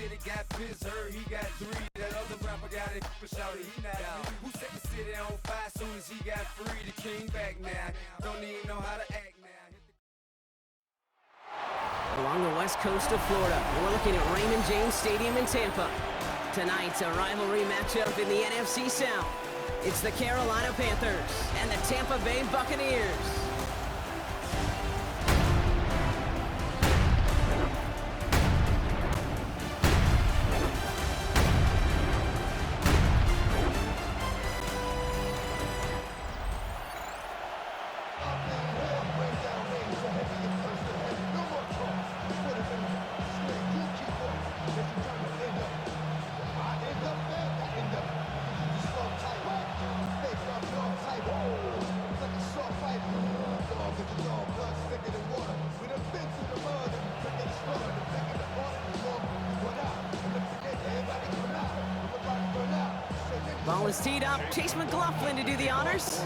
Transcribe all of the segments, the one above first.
city got fizz, heard he got 3. That other rapper got it, but shouted he not me. Who set the city on fire soon as he got free? The king back now, don't even know how to act now. Along the west coast of Florida, we're looking at Raymond James Stadium in Tampa. Tonight, a rivalry matchup in the NFC South. It's the Carolina Panthers and the Tampa Bay Buccaneers. Ball is teed up. Chase McLaughlin to do the honors.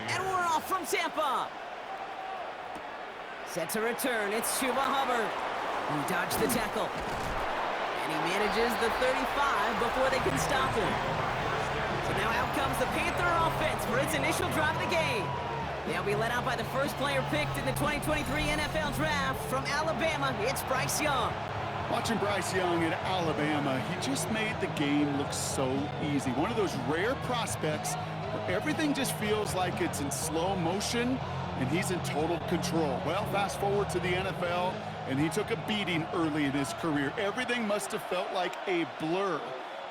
And we're off from Tampa. Set to return. It's Chuba Hubbard. He dodged the tackle. And he manages the 35 before they can stop him. So now out comes the Panther offense for its initial drive of the game. They'll be led out by the first player picked in the 2023 NFL Draft from Alabama. It's Bryce Young. Watching Bryce Young at Alabama, he just made the game look so easy. One of those rare prospects where everything just feels like it's in slow motion and he's in total control. Well, fast forward to the NFL, and he took a beating early in his career. Everything must have felt like a blur.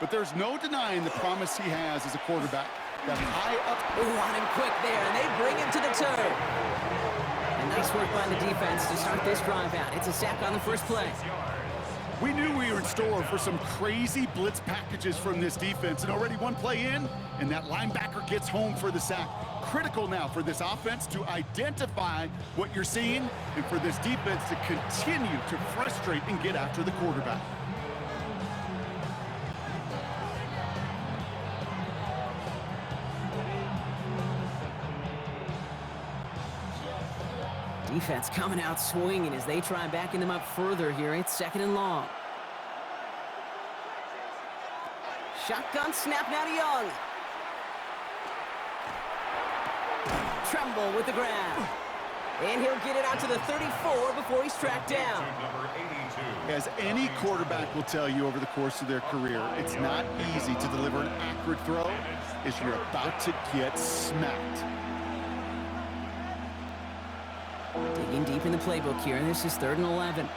But there's no denying the promise he has as a quarterback. That high up. Ooh, on him quick there, and they bring him to the turn. And nice work by the defense to start this drive out. It's a sack on the first play. We knew we were in store for some crazy blitz packages from this defense, and already one play in, and that linebacker gets home for the sack. Critical now for this offense to identify what you're seeing, and for this defense to continue to frustrate and get after the quarterback. Defense coming out swinging as they try backing them up further here. It's 2nd and long. Shotgun snap now to Young. Tremble with the grab. And he'll get it out to the 34 before he's tracked down. As any quarterback will tell you over the course of their career, it's not easy to deliver an accurate throw as you're about to get smacked. Digging deep in the playbook here. This is 3rd and 11.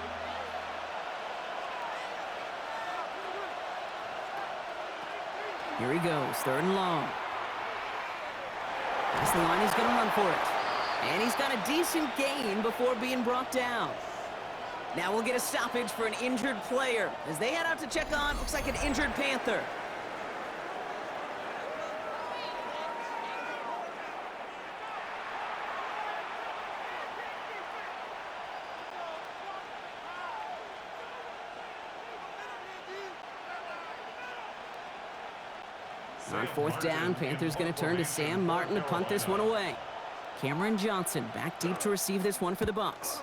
Here he goes, 3rd and long. That's the line, he's going to run for it. And he's got a decent gain before being brought down. Now we'll get a stoppage for an injured player as they head out to check on, looks like an injured Panther. On 4th down, Panthers going to turn to Sam Martin to punt this one away. Cameron Johnson back deep to receive this one for the Bucs.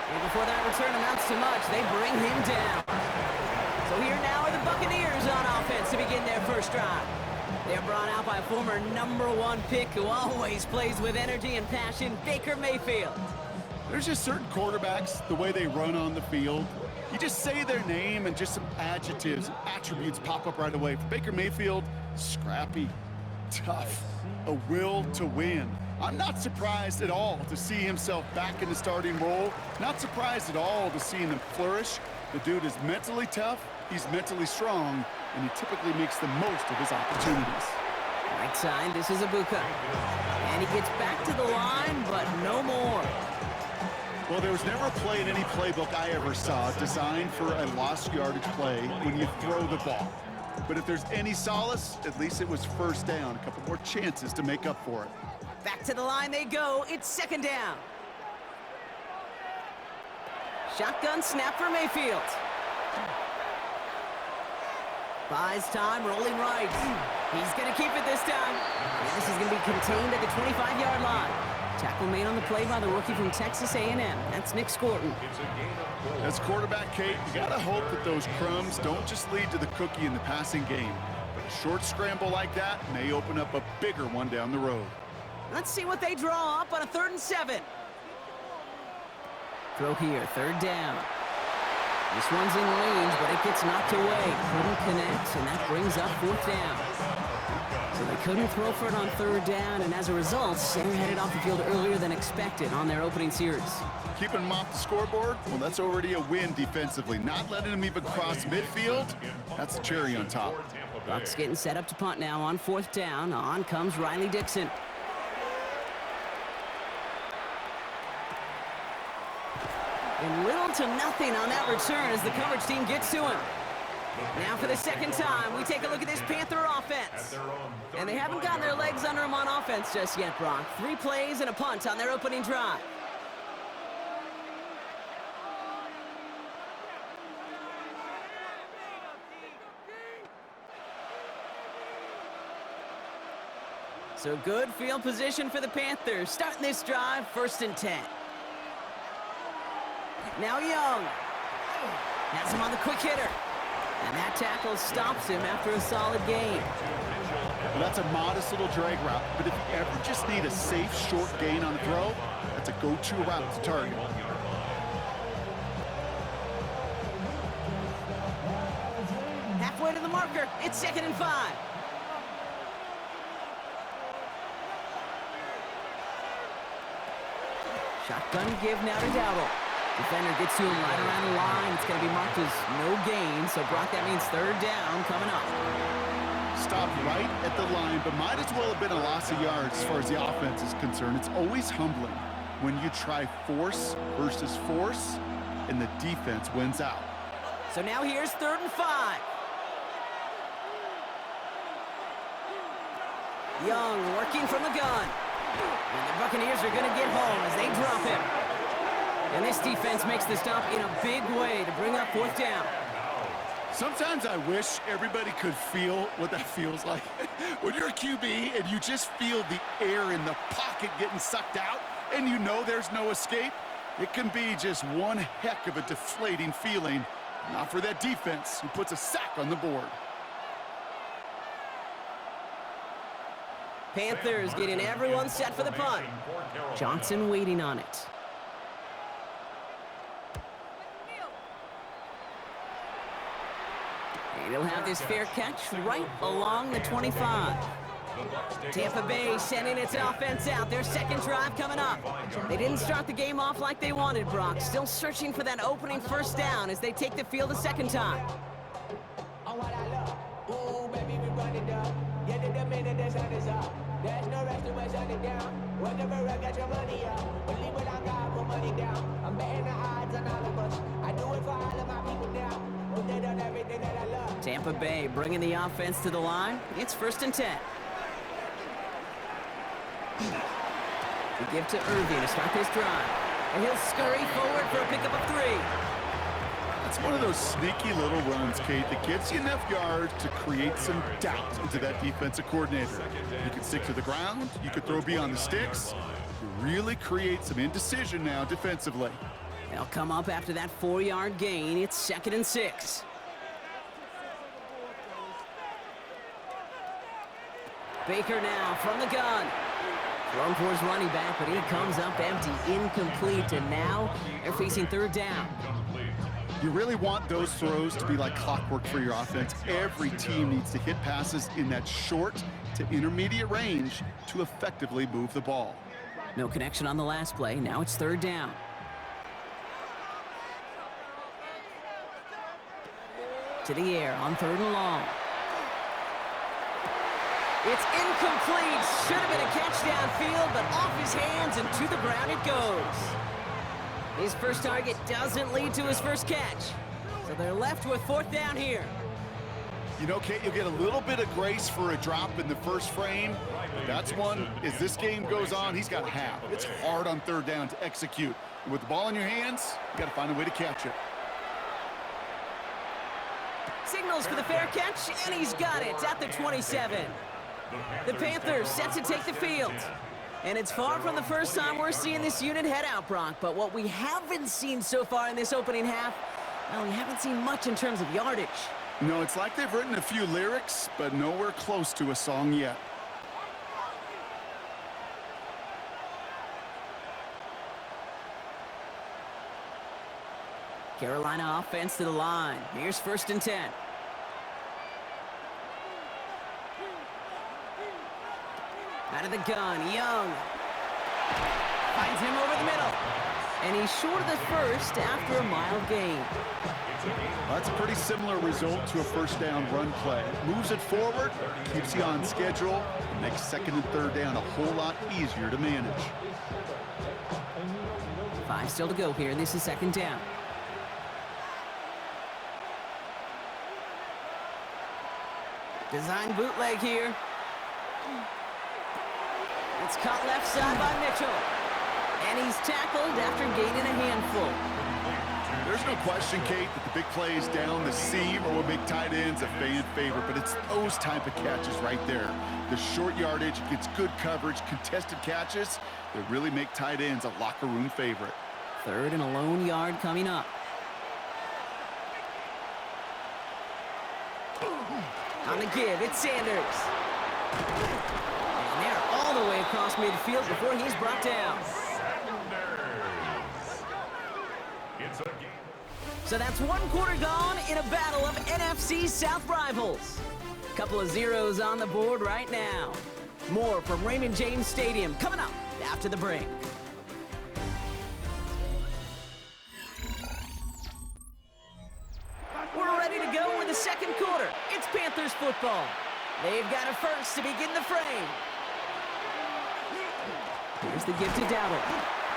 And before that return amounts to much, they bring him down. So here now are the Buccaneers on offense to begin their first drive. They're brought out by a former #1 pick who always plays with energy and passion, Baker Mayfield. There's just certain quarterbacks, the way they run on the field, you just say their name and just some adjectives, attributes pop up right away. For Baker Mayfield, scrappy, tough, a will to win. I'm not surprised at all to see himself back in the starting role. Not surprised at all to see him flourish. The dude is mentally tough, he's mentally strong, and he typically makes the most of his opportunities. Right side, this is Ibuka. And he gets back to the line, but no more. Well, there was never a play in any playbook I ever saw designed for a lost yardage play when you throw the ball. But if there's any solace, at least it was 1st down. A couple more chances to make up for it. Back to the line they go. It's 2nd down. Shotgun snap for Mayfield. Buys time, rolling right. He's going to keep it this time. And this is going to be contained at the 25-yard line. Tackle made on the play by the rookie from Texas A&M. That's Nick Scorton. As quarterback, Kate, you got to hope that those crumbs don't just lead to the cookie in the passing game. But a short scramble like that may open up a bigger one down the road. Let's see what they draw up on a 3rd and 7. Throw here, 3rd down. This one's in range, but it gets knocked away. Couldn't connect, and that brings up 4th down. So they couldn't throw for it on 3rd down, and as a result, they're headed off the field earlier than expected on their opening series. Keeping them off the scoreboard, well, that's already a win defensively. Not letting them even cross midfield, that's the cherry on top. Bucs getting set up to punt now on 4th down. On comes Riley Dixon. And little to nothing on that return as the coverage team gets to him. Now for the 2nd time, we take a look at this Panther offense. And they haven't gotten their legs under them on offense just yet, Brock. 3 plays and a punt on their opening drive. So good field position for the Panthers. Starting this drive, 1st and 10. Now Young has him on the quick hitter. And that tackle stops him after a solid gain. Well, that's a modest little drag route, but if you ever just need a safe, short gain on the throw, that's a go-to route to target. Halfway to the marker, it's 2nd and 5. Shotgun give now to Dowdle. Defender gets to him right around the line. It's going to be marked as no gain, so Brock, that means 3rd down coming up. Stopped right at the line, but might as well have been a loss of yards as far as the offense is concerned. It's always humbling when you try force versus force, and the defense wins out. So now here's 3rd and 5. Young working from the gun. And the Buccaneers are going to get home as they drop him. And this defense makes the stop in a big way to bring up 4th down. Sometimes I wish everybody could feel what that feels like. When you're a QB and you just feel the air in the pocket getting sucked out and you know there's no escape, it can be just one heck of a deflating feeling. Not for that defense who puts a sack on the board. Panthers getting everyone set for the punt. Johnson waiting on it. And he'll have this fair catch right along the 25. Tampa Bay sending its offense out. Their 2nd drive coming up. They didn't start the game off like they wanted, Brock. Still searching for that opening 1st down as they take the field a 2nd time. There's no rest to my shut it down. Whatever I got your money up. Believe what I got, put money down. I'm betting the odds on all of us. I do it for all of my people now. Who they done everything that I love. Tampa Bay bringing the offense to the line. It's 1st and 10. We give to Irving to start this drive. And he'll scurry forward for a pickup of 3. It's one of those sneaky little runs, Kate, that gets you enough yards to create some doubt into that defensive coordinator. You can stick to the ground, you could throw beyond the sticks, you really create some indecision now defensively. They'll come up after that 4-yard gain. It's 2nd and 6. Baker now from the gun. Thrown for his running back, but he comes up empty, incomplete, and now they're facing 3rd down. You really want those throws to be like clockwork for your offense. Every team needs to hit passes in that short to intermediate range to effectively move the ball. No connection on the last play. Now it's 3rd down. To the air on 3rd and long. It's incomplete. Should have been a catch downfield, but off his hands and to the ground it goes. His first target doesn't lead to his first catch. So they're left with 4th down here. You know, Kate, you'll get a little bit of grace for a drop in the first frame. But that's one, as this game goes on, he's got half. It's hard on 3rd down to execute. And with the ball in your hands, you got to find a way to catch it. Signals for the fair catch, and he's got it at the 27. The Panthers set to take the field. And it's far from the first time we're seeing this unit head out, Brock. But what we haven't seen so far in this opening half, well, we haven't seen much in terms of yardage. No, it's like they've written a few lyrics, but nowhere close to a song yet. Carolina offense to the line. Here's 1st and 10. Out of the gun, Young. Finds him over the middle. And he's short of the first after a mild gain. Well, that's a pretty similar result to a first down run play. Moves it forward, keeps you on schedule, and makes 2nd and 3rd down a whole lot easier to manage. 5 still to go here. This is 2nd down. Design bootleg here. It's caught left side by Mitchell. And he's tackled after gaining a handful. There's no question, Kate, that the big plays down the seam or what make tight ends a fan favorite, but it's those type of catches right there. The short yardage, gets good coverage, contested catches that really make tight ends a locker room favorite. 3rd and a lone yard coming up. On the give, it's Sanders. And they're all the way across midfield before he's brought down. So that's 1 quarter gone in a battle of NFC South rivals. Couple of zeros on the board right now. More from Raymond James Stadium coming up after the break. We're ready to go with the 2nd quarter. It's Panthers football. They've got a first to begin the frame. Here's the give to Dowdle.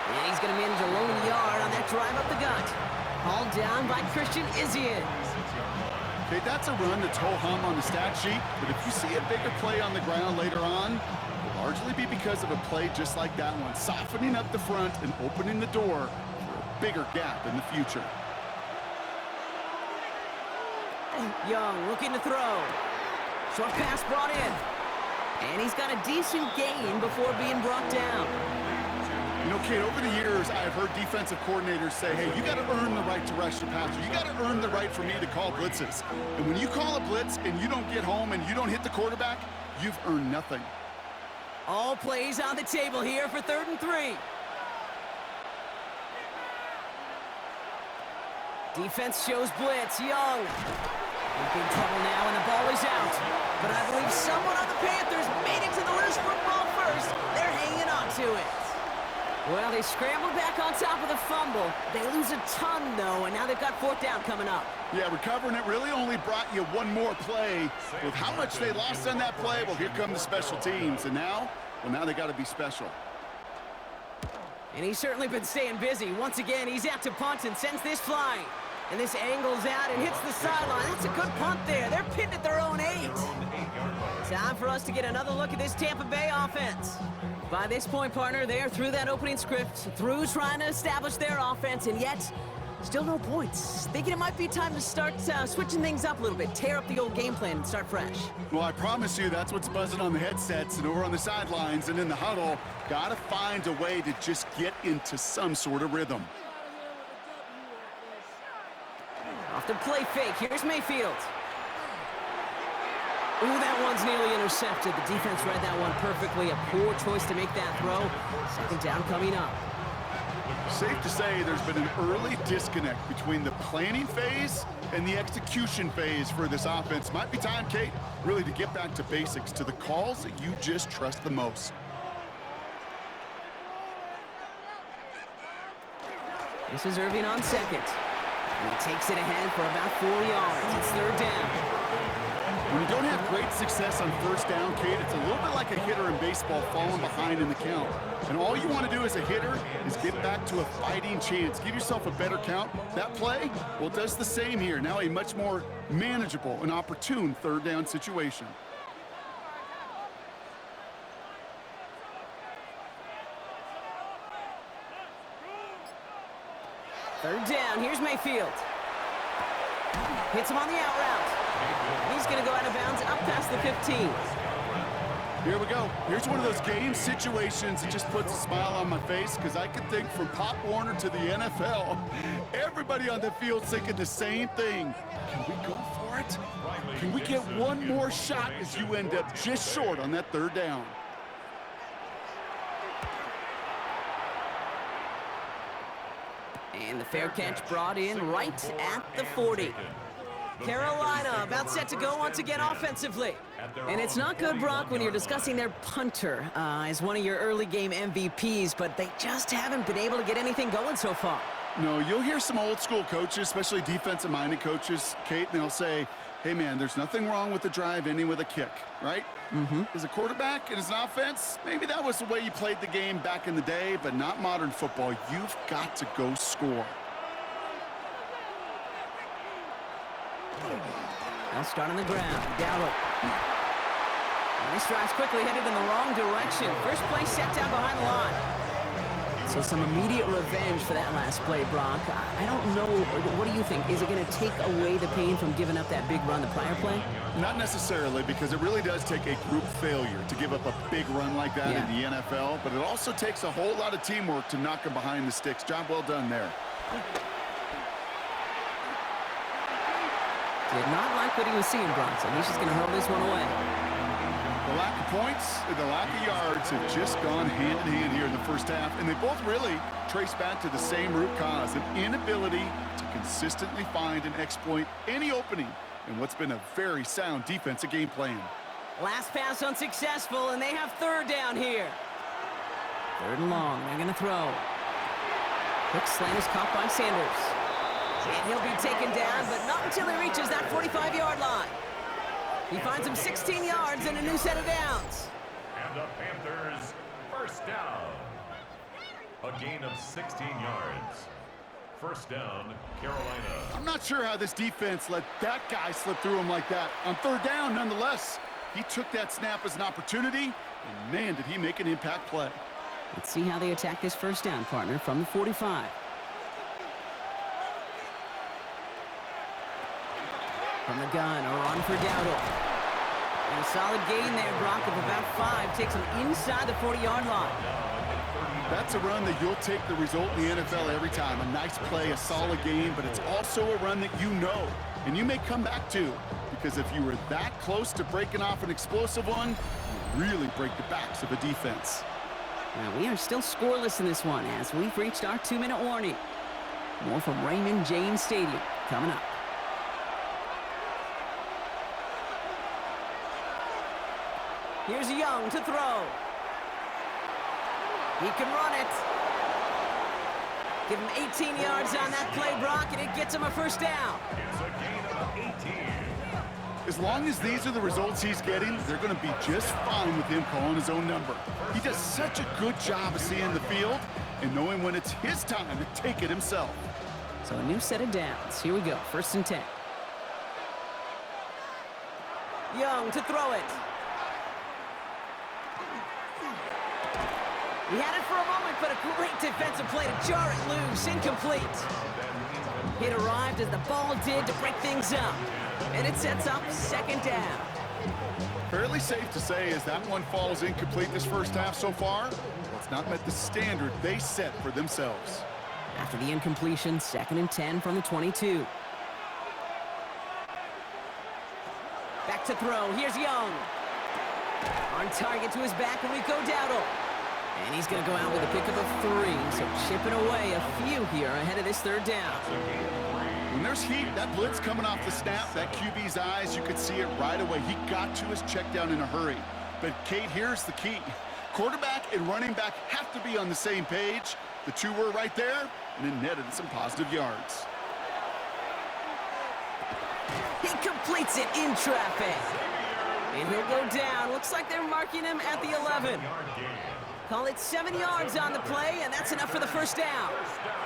And he's going to manage a lone yard on that drive up the gut. Hauled down by Christian Izien. Okay, that's a run that's ho-hum on the stat sheet, but if you see a bigger play on the ground later on, it'll largely be because of a play just like that one, softening up the front and opening the door for a bigger gap in the future. Young looking to throw. Short pass brought in. And he's got a decent gain before being brought down. You know, Kate, over the years, I've heard defensive coordinators say, hey, you got to earn the right to rush the passer. You got to earn the right for me to call blitzes. And when you call a blitz and you don't get home and you don't hit the quarterback, you've earned nothing. All plays on the table here for 3rd and 3. Defense shows blitz. Young. In big trouble now, and the ball is out. But I believe someone on the Panthers made it to the loose football first. They're hanging on to it. Well, they scrambled back on top of the fumble. They lose a ton, though, and now they've got 4th down coming up. Yeah, recovering it really only brought you one more play. With how much they lost on that play, well, here come the special teams. And now, well, now they got to be special. And he's certainly been staying busy. Once again, he's out to punt and sends this flying. And this angles out and hits the sideline. That's a good punt there. They're pinned at their own 8. Time for us to get another look at this Tampa Bay offense. By this point, partner, they are through that opening script, through trying to establish their offense, and yet still no points. Thinking it might be time to start switching things up a little bit, tear up the old game plan and start fresh. Well, I promise you that's what's buzzing on the headsets and over on the sidelines and in the huddle. Got to find a way to just get into some sort of rhythm. Off the play fake, here's Mayfield. Ooh, that one's nearly intercepted. The defense read that one perfectly. A poor choice to make that throw. 2nd down coming up. Safe to say there's been an early disconnect between the planning phase and the execution phase for this offense. Might be time, Kate, really to get back to basics, to the calls that you just trust the most. This is Irving on 2nd. And he takes it ahead for about 4 yards. It's 3rd down. When you don't have great success on 1st down, Kate, it's a little bit like a hitter in baseball falling behind in the count. And all you want to do as a hitter is get back to a fighting chance. Give yourself a better count. That play, well, it does the same here. Now a much more manageable and opportune 3rd down situation. Third down, here's Mayfield. Hits him on the out route. He's going to go out of bounds up past the 15. Here we go. Here's one of those game situations that just puts a smile on my face because I can think from Pop Warner to the NFL. Everybody on the field's thinking the same thing. Can we go for it? Can we get one more shot as you end up just short on that third down? And the fair catch brought in right at the 40. Carolina about set to go once again offensively. And it's not good, Brock, when you're discussing their punter as one of your early game MVPs, but they just haven't been able to get anything going so far. No, you'll hear some old school coaches, especially defensive-minded coaches, Kate, and they'll say, hey, man, there's nothing wrong with the drive ending with a kick, right? As a quarterback and as an offense, maybe that was the way you played the game back in the day, but not modern football. You've got to go score. They'll start on the ground. Dowdle. And this drive's quickly headed in the wrong direction. First play set down behind the line. So some immediate revenge for that last play, Brock. I don't know. What do you think? Is it going to take away the pain from giving up that big run the prior play? Not necessarily, because it really does take a group failure to give up a big run like that in the NFL, but it also takes a whole lot of teamwork to knock them behind the sticks. Job well done there. Did not like what he was seeing, Brock, so he's just going to hurl this one away. The lack of points and the lack of yards have just gone hand in hand here in the first half, and they both really trace back to the same root cause, an inability to consistently find and exploit any opening in what's been a very sound defensive game plan. Last pass unsuccessful, and they have third down here. Third and long, they're going to throw. Quick slant is caught by Sanders. And he'll be taken down, but not until he reaches that 45-yard line. He finds him 16 yards and a new set of downs. And the Panthers first down. A gain of 16 yards. First down, Carolina. I'm not sure how this defense let that guy slip through him like that. On third down, nonetheless, he took that snap as an opportunity, and man, did he make an impact play. Let's see how they attack this first down, partner, from the 45. From the gun, a run for Dowdle. And a solid gain there, Brock, of about 5. Takes him inside the 40-yard line. That's a run that you'll take the result in the NFL every time. A nice play, a solid game, but it's also a run that you know, and you may come back to, because if you were that close to breaking off an explosive one, you really break the backs of a defense. Now, we are still scoreless in this one as we've reached our 2-minute warning. More from Raymond James Stadium coming up. Here's Young to throw. He can run it. Give him 18 yards on that play, Brock, and it gets him a first down. It's a gain of 18. As long as these are the results he's getting, they're going to be just fine with him calling his own number. He does such a good job of seeing the field and knowing when it's his time to take it himself. So a new set of downs. Here we go, 1st and 10. Young to throw it. He had it for a moment, but a great defensive play to jar it loose. Incomplete. It arrived as the ball did to break things up. And it sets up 2nd down. Fairly safe to say as that one falls incomplete this first half so far, it's not met the standard they set for themselves. After the incompletion, 2nd and 10 from the 22. Back to throw. Here's Young. On target to his back, and we go Dowdle. And he's going to go out with a pickup of 3, so chipping away a few here ahead of this 3rd down. When there's heat, that blitz coming off the snap, that QB's eyes, you could see it right away. He got to his check down in a hurry. But, Kate, here's the key. Quarterback and running back have to be on the same page. The two were right there, and it netted some positive yards. He completes it in traffic. And he'll go down. Looks like they're marking him at the 11. Call it 7 yards on the play, and that's enough for the first down.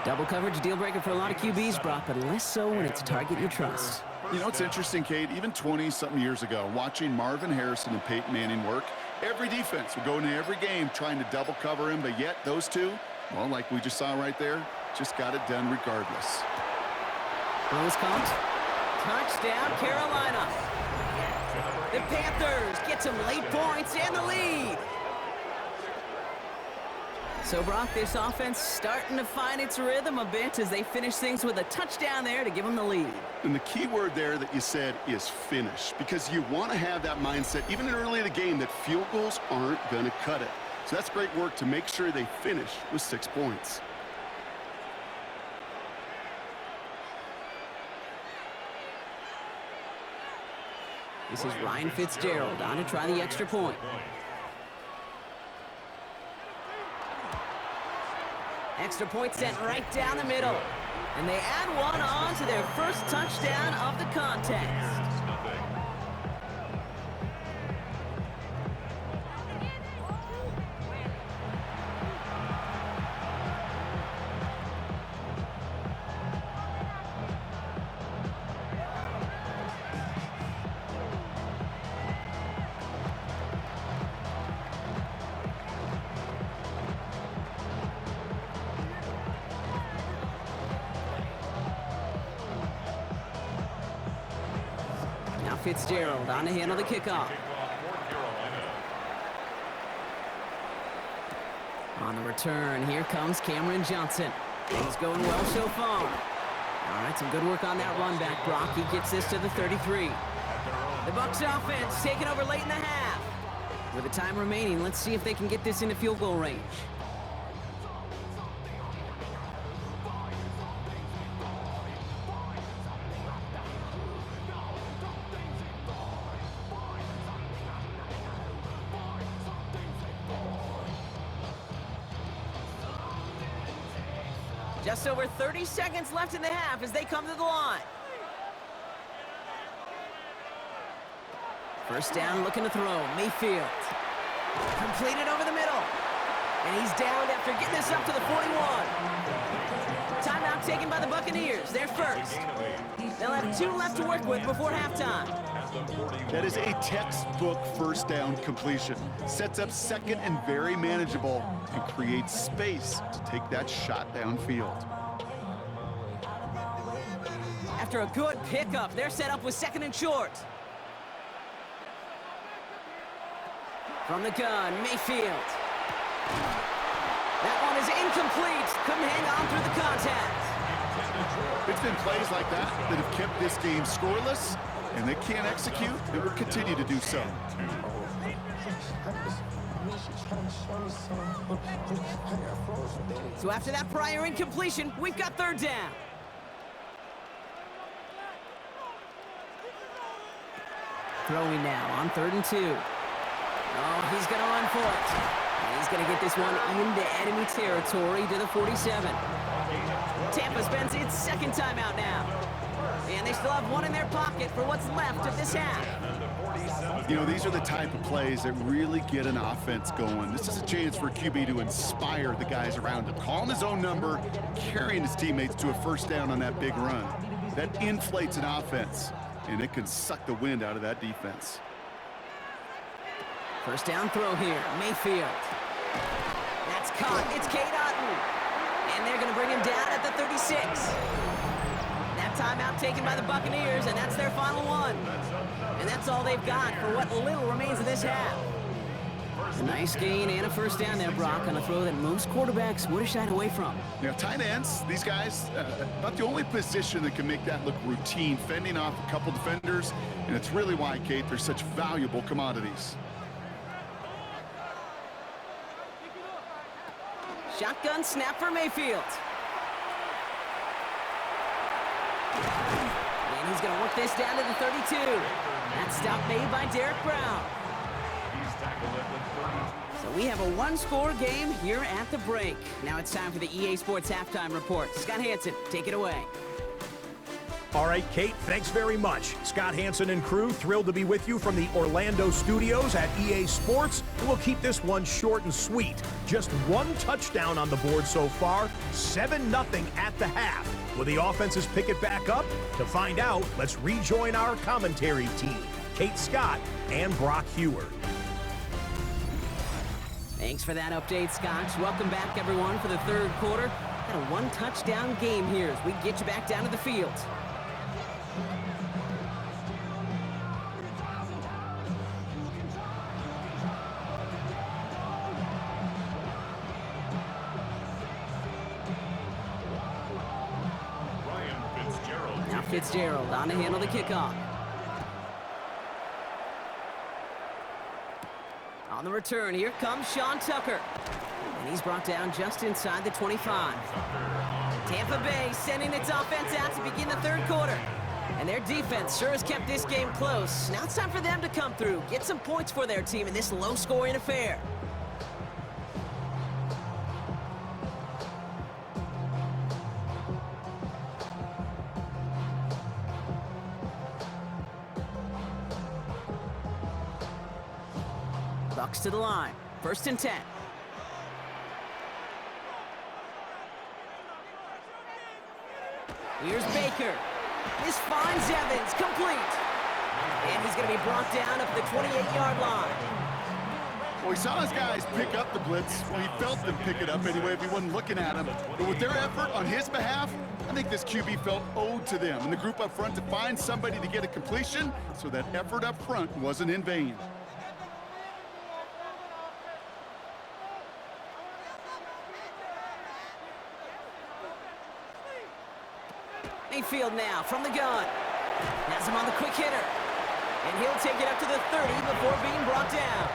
Double coverage, deal breaker for a lot of QBs, Brock, but less so when it's a target you trust. You know, it's interesting, Kate, even 20-something years ago, watching Marvin Harrison and Peyton Manning work, every defense would go into every game trying to double cover him, but yet those two, well, like we just saw right there, just got it done regardless. Throws caught. Touchdown, Carolina. The Panthers get get some late points and the lead. So, Brock, this offense starting to find its rhythm a bit as they finish things with a touchdown there to give them the lead. And the key word there that you said is finish, because you want to have that mindset, even early in the game, that field goals aren't going to cut it. So that's great work to make sure they finish with 6 points. This is Ryan Fitzgerald on to try the extra point. Extra point sent right down the middle. And they add one on to their first touchdown of the contest. Fitzgerald on to handle the kickoff. On the return, here comes Cameron Johnson. Things going well so far. All right, some good work on that run back, Brock. He gets this to the 33. The Bucs offense taking over late in the half. With the time remaining, let's see if they can get this into field goal range. Just over 30 seconds left in the half as they come to the line. First down, looking to throw. Mayfield. Completed over the middle. And he's down after getting this up to the 41. Timeout taken by the Buccaneers. They're first. They'll have 2 left to work with before halftime. That is a textbook first down completion. Sets up second and very manageable and creates space to take that shot downfield. After a good pickup, they're set up with second and short. From the gun, Mayfield. That one is incomplete. Couldn't hang on through the contact. It's been plays like that that have kept this game scoreless, and they can't execute, and will continue to do so. So after that prior incompletion, we've got third down. Throwing now on 3rd and 2. Oh, he's going to run for it. And he's going to get this one into enemy territory to the 47. Tampa spends its second timeout now. And they still have one in their pocket for what's left of this half. You know, these are the type of plays that really get an offense going. This is a chance for QB to inspire the guys around him. Calling his own number, carrying his teammates to a first down on that big run. That inflates an offense, and it can suck the wind out of that defense. First down throw here, Mayfield. That's caught, it's Cade Otton. And they're going to bring him down at the 36. That timeout taken by the Buccaneers, and that's their final one. And that's all they've got for what little remains of this half. A nice gain and a first down there, Brock, on a throw that most quarterbacks would have shied away from. You know, tight ends, these guys, about the only position that can make that look routine, fending off a couple defenders, and it's really why, Kate, they're such valuable commodities. Shotgun snap for Mayfield. And he's going to work this down to the 32. That stop made by Derek Brown. So we have a one-score game here at the break. Now it's time for the EA Sports Halftime Report. Scott Hansen, take it away. All right, Kate, thanks very much. Scott Hansen and crew, thrilled to be with you from the Orlando studios at EA Sports. We'll keep this one short and sweet. Just one touchdown on the board so far, 7-0 at the half. Will the offenses pick it back up? To find out, let's rejoin our commentary team, Kate Scott and Brock Hewer. Thanks for that update, Scott. Welcome back, everyone, for the third quarter. Got a one-touchdown game here as we get you back down to the field. Fitzgerald on to handle the kickoff. On the return, here comes Sean Tucker. And he's brought down just inside the 25. Tampa Bay sending its offense out to begin the third quarter. And their defense sure has kept this game close. Now it's time for them to come through, get some points for their team in this low-scoring affair. Bucks to the line. 1st and 10. Here's Baker. This finds Evans, complete. And he's going to be brought down up the 28-yard line. Well, he saw his guys pick up the blitz. Well, he felt them pick it up anyway if he wasn't looking at him. But with their effort on his behalf, I think this QB felt owed to them and the group up front to find somebody to get a completion, so that effort up front wasn't in vain. Mayfield now from the gun. Has him on the quick hitter. And he'll take it up to the 30 before being brought down.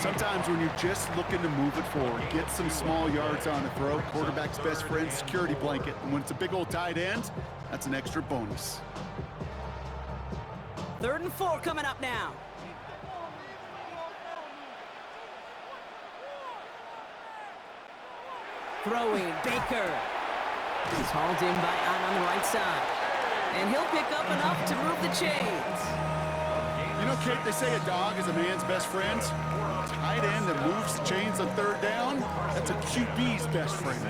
Sometimes when you're just looking to move it forward, get some small yards on the throw, quarterback's best friend, security blanket. And when it's a big old tight end, that's an extra bonus. 3rd and 4 coming up now. Throwing, Baker. He's hauled in by Allen on the right side. And he'll pick up enough to move the chains. You know, Kate, they say a dog is a man's best friend. Tight end that moves the chains on 3rd down, that's a QB's best friend.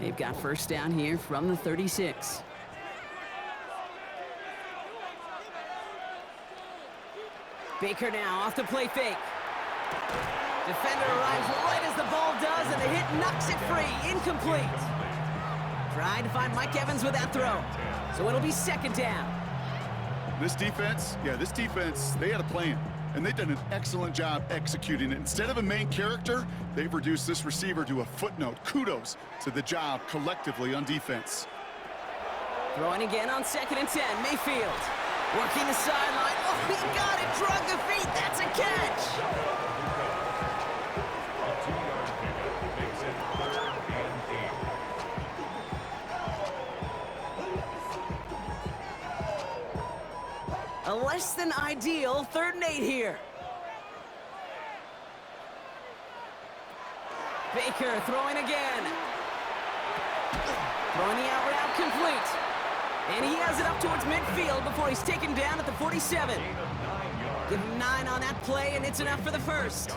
They've got 1st down here from the 36. Baker now off the play fake. Defender arrives right as the ball does, and the hit knocks it free. Incomplete. Trying to find Mike Evans with that throw. So it'll be 2nd down. This defense, they had a plan, and they've done an excellent job executing it. Instead of a main character, they've reduced this receiver to a footnote. Kudos to the job collectively on defense. Throwing again on 2nd and 10. Mayfield working the sideline. Oh, he got it. Drug the feet. That's a catch. A less than ideal 3rd and 8 here. Baker throwing again. Throwing the out route complete. And he has it up towards midfield before he's taken down at the 47. Give him 9 on that play, and it's enough for the 1st.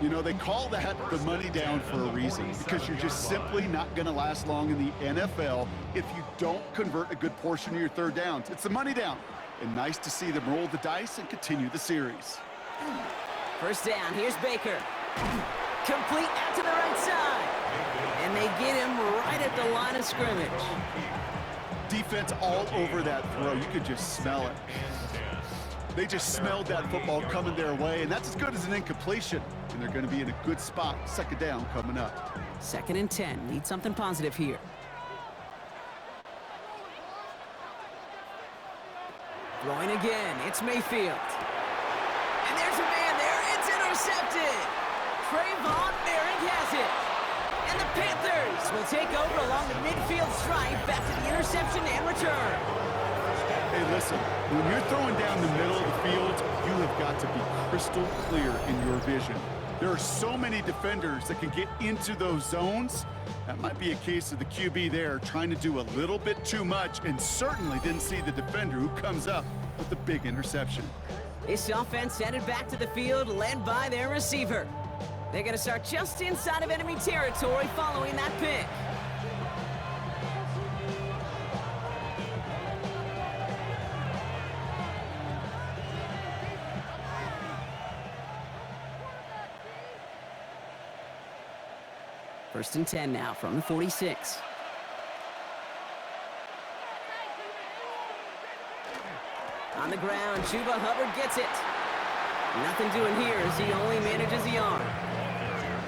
You know, they call that the money down for a reason, because you're just simply not going to last long in the NFL if you don't convert a good portion of your 3rd downs. It's the money down. And nice to see them roll the dice and continue the series. 1st down, here's Baker. Complete out to the right side. And they get him right at the line of scrimmage. Defense all over that throw. You could just smell it. They just smelled that football coming their way, and that's as good as an incompletion. And they're going to be in a good spot. 2nd down coming up. 2nd and 10. Need something positive here. Throwing again, it's Mayfield. And there's a man there, it's intercepted. Trayvon Merrick has it. And the Panthers will take over along the midfield stripe after the interception and return. Hey, listen, when you're throwing down the middle of the field, you have got to be crystal clear in your vision. There are so many defenders that can get into those zones. That might be a case of the QB there trying to do a little bit too much and certainly didn't see the defender who comes up with the big interception. This offense headed back to the field, led by their receiver. They're going to start just inside of enemy territory following that pick. First and 10 now from the 46. On the ground, Chuba Hubbard gets it. Nothing doing here as he only manages the arm.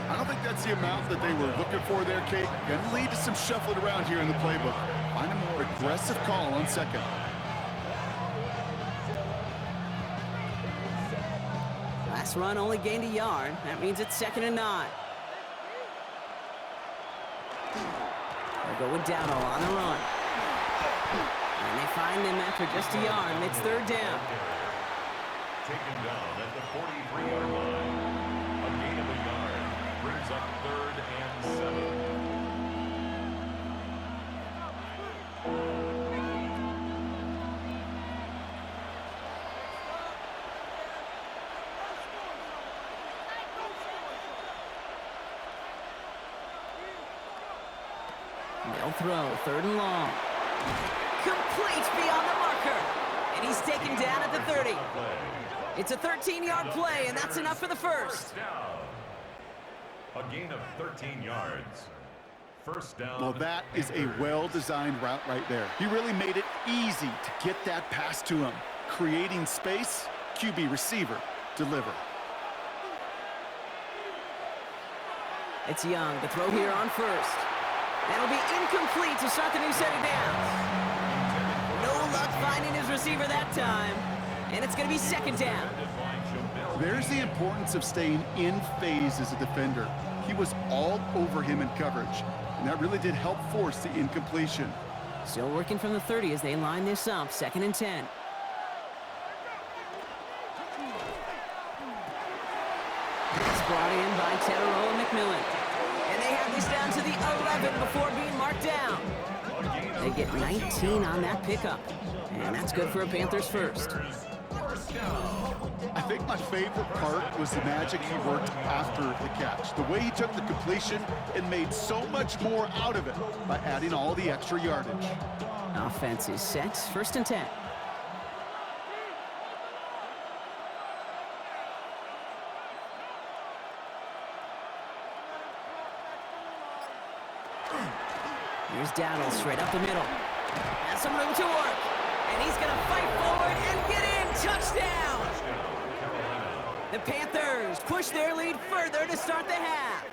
I don't think that's the amount that they were looking for there, Kate. Going to lead to some shuffling around here in the playbook. Find a more aggressive call on second. Last run only gained a yard. That means it's 2nd and 9. They'll go with Dowdle on the run. And they find him after just a yard, and it's 3rd down. Taken down at the 43-yard line. A gain of a yard brings up 3rd and 7. They'll throw 3rd and long. Complete beyond the marker. And he's taken down at the 30. It's a 13-yard play, and that's enough for the first. A gain of 13 yards. First down. Well, that is a well-designed route right there. He really made it easy to get that pass to him. Creating space, QB receiver, deliver. It's Young to throw here on first. That'll be incomplete to start the new set of downs. No luck finding his receiver that time. And it's going to be 2nd down. There's the importance of staying in phase as a defender. He was all over him in coverage, and that really did help force the incompletion. Still working from the 30 as they line this up, 2nd and 10. It's brought in by Teteroa McMillan. And they have this down to the 11 before being marked down. They get 19 on that pickup. And that's good for a Panthers first. I think my favorite part was the magic he worked after the catch. The way he took the completion and made so much more out of it by adding all the extra yardage. Offense is set, 1st and 10. Here's Dowdle straight up the middle. Has some room to work. And he's going to fight forward and get in. Touchdown! The Panthers push their lead further to start the half.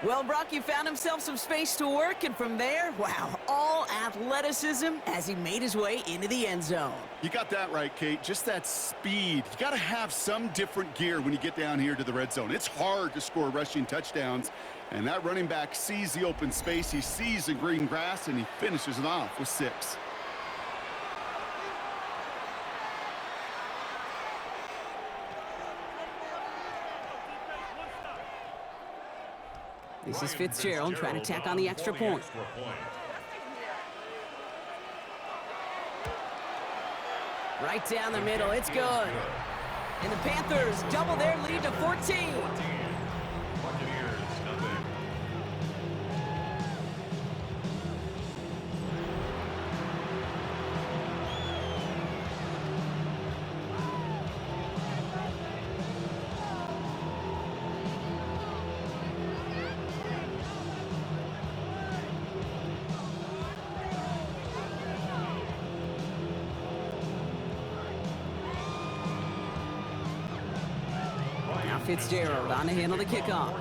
Well, Brock, he found himself some space to work, and from there, wow, all athleticism as he made his way into the end zone. You got that right, Kate. Just that speed. You got to have some different gear when you get down here to the red zone. It's hard to score rushing touchdowns, and that running back sees the open space, he sees the green grass, and he finishes it off with 6. This is Fitzgerald trying to tack on the extra point. Right down the middle, it's good. And the Panthers double their lead to 14. Buccaneers, nothing. Fitzgerald on to handle the kickoff.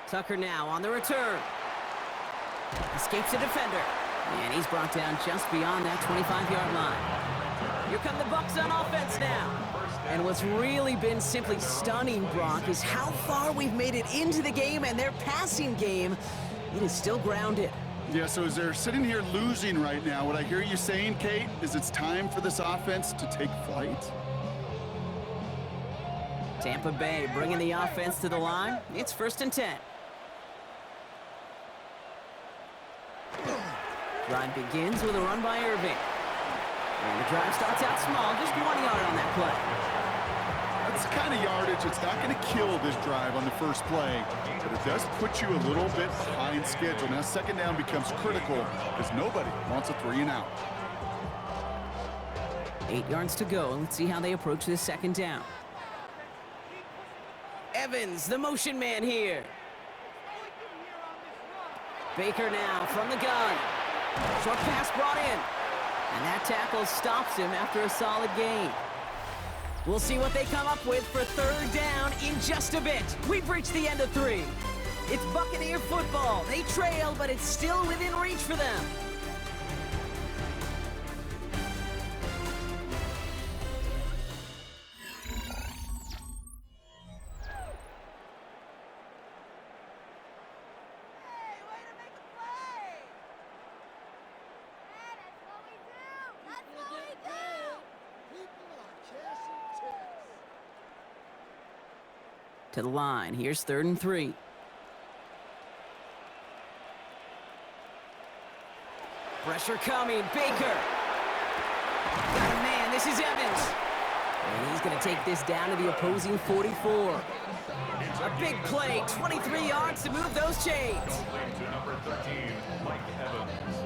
Tucker now on the return. Escapes a defender. And he's brought down just beyond that 25-yard line. Here come the Bucs on offense now. And what's really been simply stunning, Brock, is how far we've made it into the game, and their passing game, it is still grounded. Yeah, so as they're sitting here losing right now, what I hear you saying, Kate, is it's time for this offense to take flight. Tampa Bay bringing the offense to the line. It's 1st and 10. Drive begins with a run by Irving. And the drive starts out small, just 1 yard on that play. That's the kind of yardage that's not going to kill this drive on the first play, but it does put you a little bit behind schedule. Now, 2nd down becomes critical because nobody wants a 3 and out. 8 yards to go, and let's see how they approach this 2nd down. Evans, the motion man here. Baker now from the gun. Short pass brought in. And that tackle stops him after a solid gain. We'll see what they come up with for third down in just a bit. We've reached the end of 3. It's Buccaneer football. They trail, but it's still within reach for them. To the line. Here's 3rd and 3. Pressure coming. Baker. Got a man. This is Evans. And he's going to take this down to the opposing 44. A big play. 23 yards to move those chains. To number 13, Mike Evans.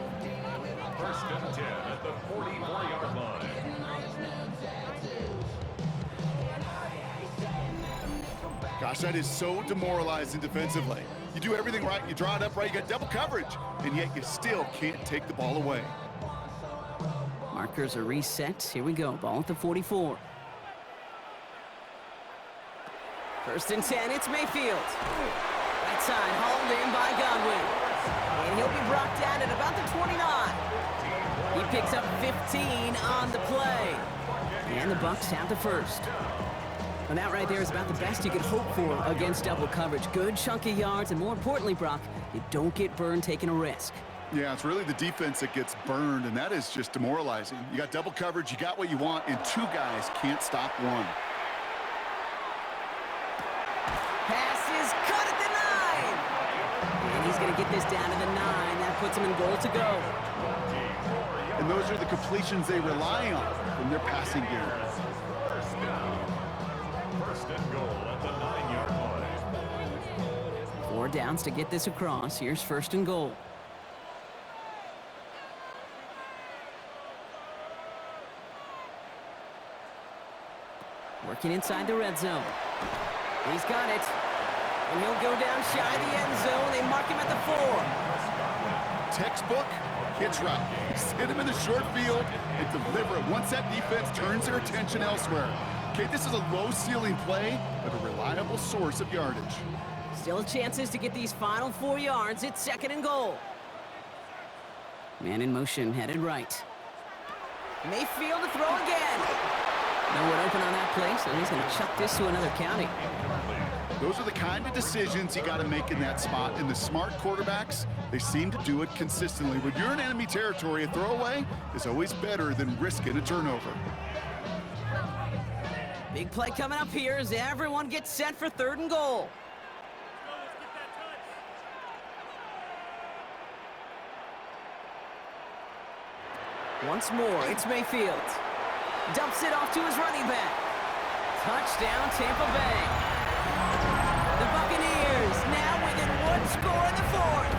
1st and 10 at the 44-yard line. Gosh, that is so demoralizing defensively. You do everything right, you draw it up right, you got double coverage, and yet you still can't take the ball away. Markers are reset. Here we go. Ball at the 44. 1st and 10. It's Mayfield. Right side, hauled in by Godwin. And he'll be brought down at about the 29. He picks up 15 on the play. And the Bucs have the 1st. And that right there is about the best you could hope for against double coverage. Good chunk of yards, and more importantly, Brock, you don't get burned taking a risk. Yeah, it's really the defense that gets burned, and that is just demoralizing. You got double coverage, you got what you want, and 2 guys can't stop one. Pass is cut at the 9. And he's going to get this down to the 9. That puts him in goal to go. And those are the completions they rely on from their passing game. 1st and goal at the 9-yard line. 4 downs to get this across. Here's 1st and goal. Working inside the red zone. He's got it. And he'll go down shy of the end zone. They mark him at the 4. Textbook hitch route. Hit him in the short field and deliver it once that defense turns their attention elsewhere. Okay, this is a low-ceiling play, but a reliable source of yardage. Still chances to get these final 4 yards. It's 2nd and goal. Man in motion, headed right. Mayfield to throw again. No one open on that play, so he's going to chuck this to another county. Those are the kind of decisions you got to make in that spot. And the smart quarterbacks, they seem to do it consistently. When you're in enemy territory, a throwaway is always better than risking a turnover. Big play coming up here as everyone gets set for 3rd and goal. Once more, it's Mayfield. Dumps it off to his running back. Touchdown, Tampa Bay. The Buccaneers now within 1 score in the 4th.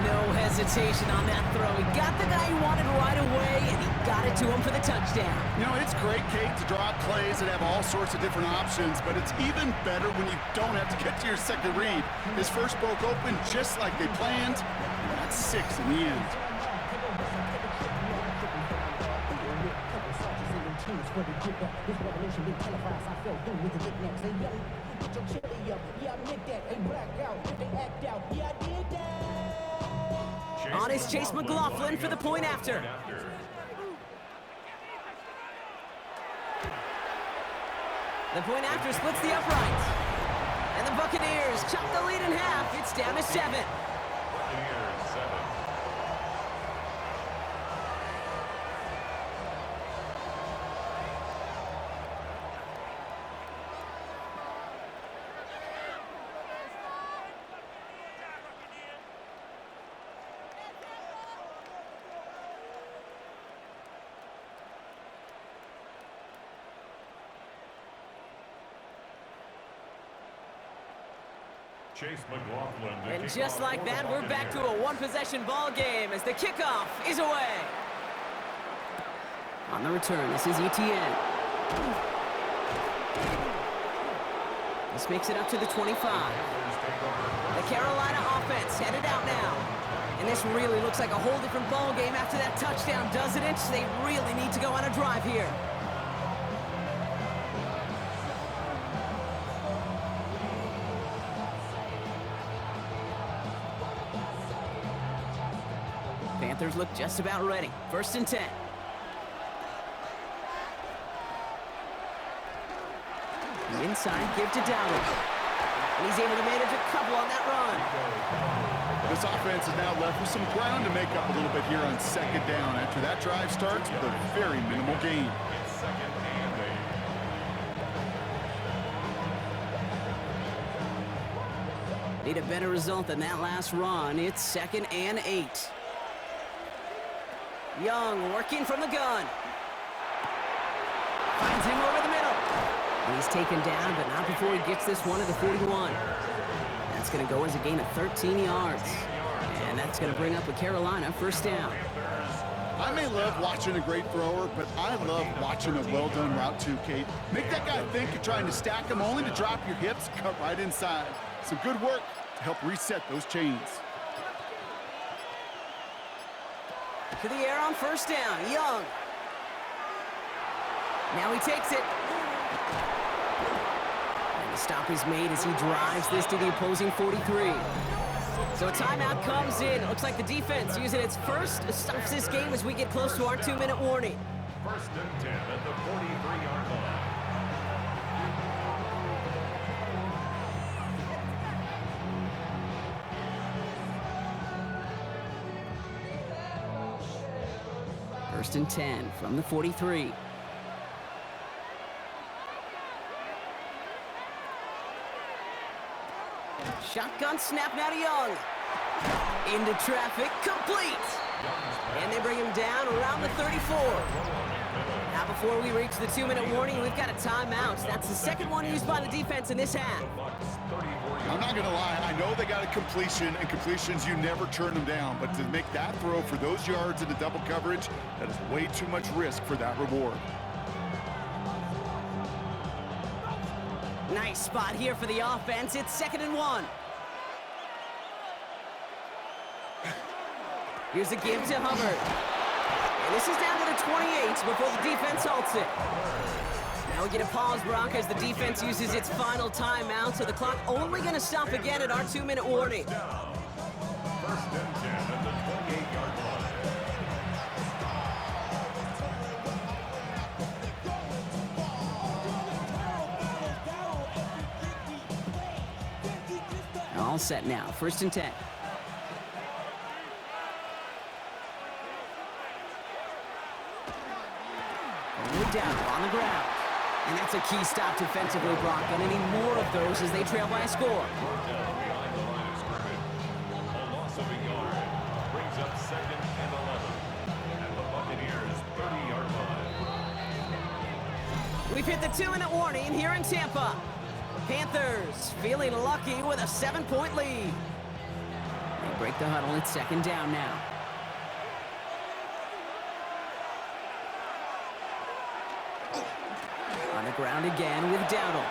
No hesitation on that throw. He got the guy he wanted right away, and he got it to him for the touchdown. You know, it's great, Kate, to draw up plays that have all sorts of different options, but it's even better when you don't have to get to your second read. His first broke open just like they planned, and that's 6 in the end. On is Chase McLaughlin for the point after. The point after splits the upright. And the Buccaneers chop the lead in half. It's down to 7. Buccaneers 7. Chase McLaughlin. And just like that, we're back to a one-possession ball game as the kickoff is away. On the return, this is ETN. This makes it up to the 25. The Carolina offense headed out now. And this really looks like a whole different ball game after that touchdown, doesn't it? They really need to go on a drive here. Panthers look just about ready. 1st and 10. The inside give to Dowdle. And he's able to manage a couple on that run. This offense is now left with some ground to make up a little bit here on 2nd down after that drive starts with a very minimal gain. Need a better result than that last run. It's 2nd and 8. Young working from the gun. Finds him over the middle. And he's taken down, but not before he gets this one to the 41. That's going to go as a gain of 13 yards. And that's going to bring up a Carolina 1st down. I may love watching a great thrower, but I love watching a well-done route too, Kate. Make that guy think you're trying to stack him only to drop your hips, cut right inside. Some good work to help reset those chains. To the air on 1st down, Young. Now he takes it. And the stop is made as he drives this to the opposing 43. So a timeout comes in. It looks like the defense using its first stops this game as we get close to our 2-minute warning. 1st and 10 at the 43-yard line. First and 10 from the 43. Shotgun snap now to Young. Into traffic, complete. And they bring him down around the 34. Now before we reach the 2-minute warning, we've got a timeout. That's the 2nd one used by the defense in this half. I'm not going to lie, I know they got a completion, and completions, you never turn them down. But to make that throw for those yards into double coverage, that is way too much risk for that reward. Nice spot here for the offense. It's 2nd and 1. Here's a give to Hubbard. And this is down to the 28 before the defense halts it. Now we get a pause, Brock, as the defense uses its final timeout, so the clock only going to stop again at our 2-minute warning. 1st and 10 at the 28-yard line. All set now. 1st and 10. Down on the ground. And that's a key stop defensively, Brock. Gonna need more of those as they trail by a score. Behind the line of scrimmage. A loss of a yard brings up 2nd and 11 at the Buccaneers' 30-yard line. We've hit the 2-minute warning here in Tampa. Panthers feeling lucky with a 7-point lead. They break the huddle. It's 2nd down now. On the ground again with Dowdle.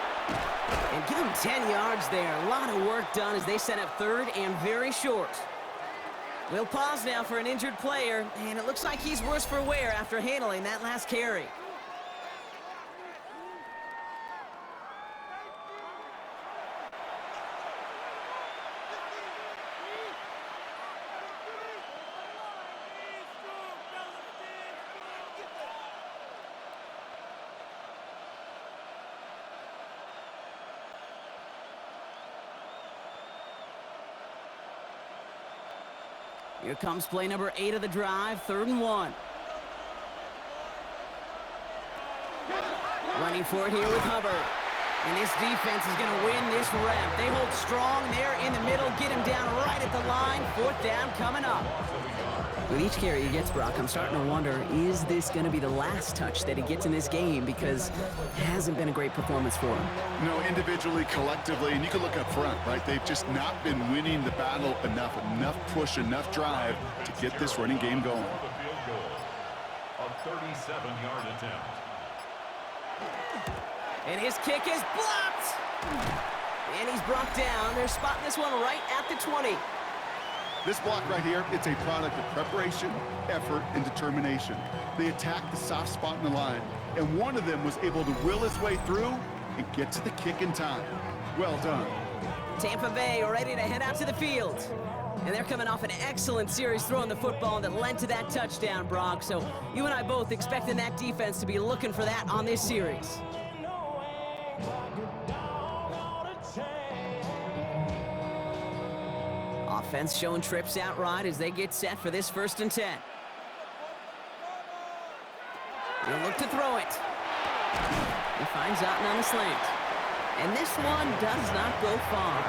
And give him 10 yards there. A lot of work done as they set up 3rd and very short. We'll pause now for an injured player, and it looks like he's worse for wear after handling that last carry. Here comes play number 8 of the drive, 3rd and 1. Running for it here with Hubbard. And this defense is going to win this rep. They hold strong there in the middle, get him down right at the line. 4th down coming up. With each carry he gets, Brock, I'm starting to wonder, is this going to be the last touch that he gets in this game? Because it hasn't been a great performance for him. You know, individually, collectively, and you can look up front, right? They've just not been winning the battle enough push, enough drive to get this running game going. The field goal, a 37-yard attempt. And his kick is blocked. And he's brought down. They're spotting this one right at the 20. This block right here, it's a product of preparation, effort, and determination. They attacked the soft spot in the line, and one of them was able to will his way through and get to the kick in time. Well done. Tampa Bay ready to head out to the field. And they're coming off an excellent series throwing the football that led to that touchdown, Brock. So you and I both expecting that defense to be looking for that on this series. Offense showing trips out right as they get set for this 1st and 10. He'll look to throw it. He finds Otten on the slant. And this one does not go far.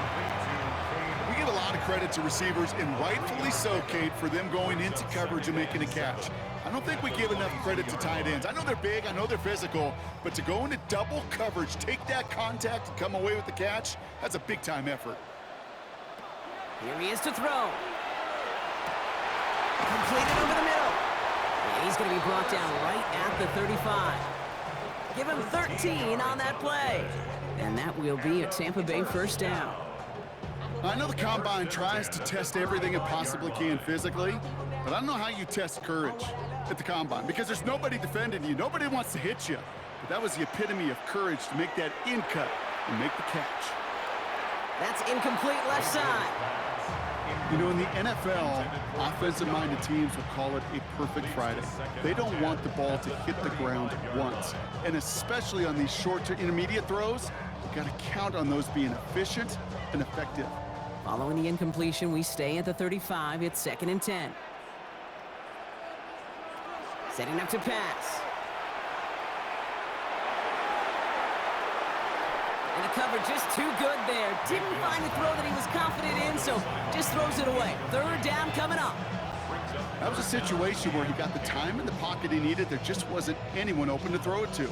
We give a lot of credit to receivers, and rightfully so, Kate, for them going into coverage and making a catch. I don't think we give enough credit to tight ends. I know they're big, I know they're physical, but to go into double coverage, take that contact, and come away with the catch, that's a big-time effort. Here he is to throw. Completed over the middle. And he's going to be brought down right at the 35. Give him 13 on that play. And that will be a Tampa Bay 1st down. I know the Combine tries to test everything it possibly can physically, but I don't know how you test courage at the Combine because there's nobody defending you. Nobody wants to hit you. But that was the epitome of courage to make that in cut and make the catch. That's incomplete left side. You know, in the NFL, offensive-minded teams will call it a perfect Friday. They don't want the ball to hit the ground once. And especially on these short to intermediate throws, you got to count on those being efficient and effective. Following the incompletion, we stay at the 35. It's 2nd and 10. Setting up to pass. And the cover just too good there. Didn't find a throw that he was confident in, so just throws it away. 3rd down coming up. That was a situation where he got the time in the pocket he needed. There just wasn't anyone open to throw it to.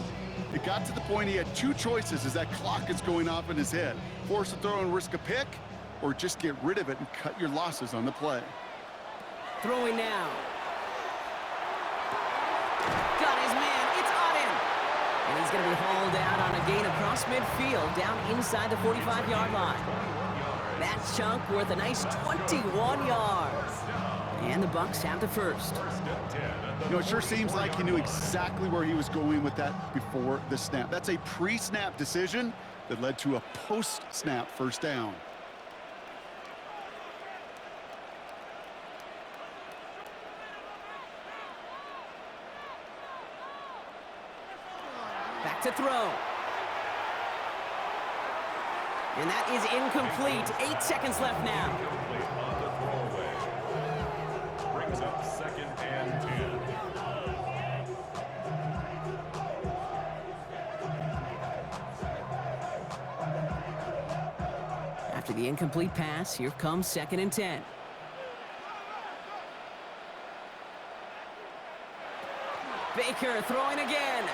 It got to the point he had 2 choices as that clock is going off in his head. Force a throw and risk a pick, or just get rid of it and cut your losses on the play. Throwing now. Got his man. It's Otten. And he's going to be hauled out on a gain across midfield down inside the 45-yard line. That chunk worth a nice 21 yards. And the Bucs have the 1st. You know, it sure seems like he knew exactly where he was going with that before the snap. That's a pre-snap decision that led to a post-snap 1st down. Back to throw. And that is incomplete. 8 seconds left now. Brings up 2nd and 10. After the incomplete pass, here comes 2nd and 10. Baker throwing again.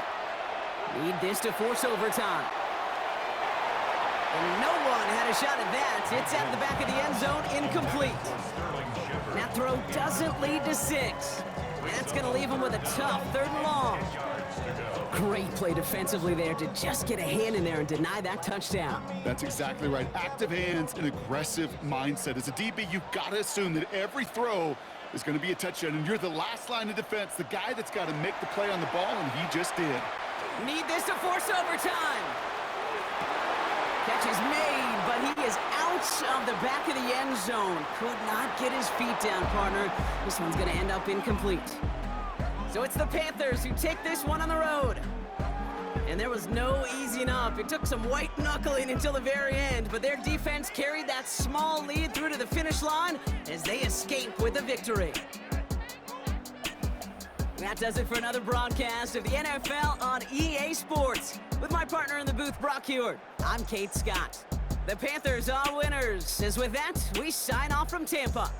Need this to force overtime. And no one had a shot at that. It's at the back of the end zone, incomplete. That throw doesn't lead to 6. That's going to leave him with a tough 3rd and long. Great play defensively there to just get a hand in there and deny that touchdown. That's exactly right. Active hands and aggressive mindset. As a DB, you've got to assume that every throw is going to be a touchdown, and you're the last line of defense, the guy that's got to make the play on the ball, and he just did. Need this to force overtime. Catch is made, but he is out of the back of the end zone. Could not get his feet down, partner. This one's going to end up incomplete. So it's the Panthers who take this one on the road. And there was no easing up. It took some white knuckling until the very end, but their defense carried that small lead through to the finish line as they escape with a victory. That does it for another broadcast of the NFL on EA Sports. With my partner in the booth, Brock Hewitt, I'm Kate Scott. The Panthers are winners. As with that, we sign off from Tampa.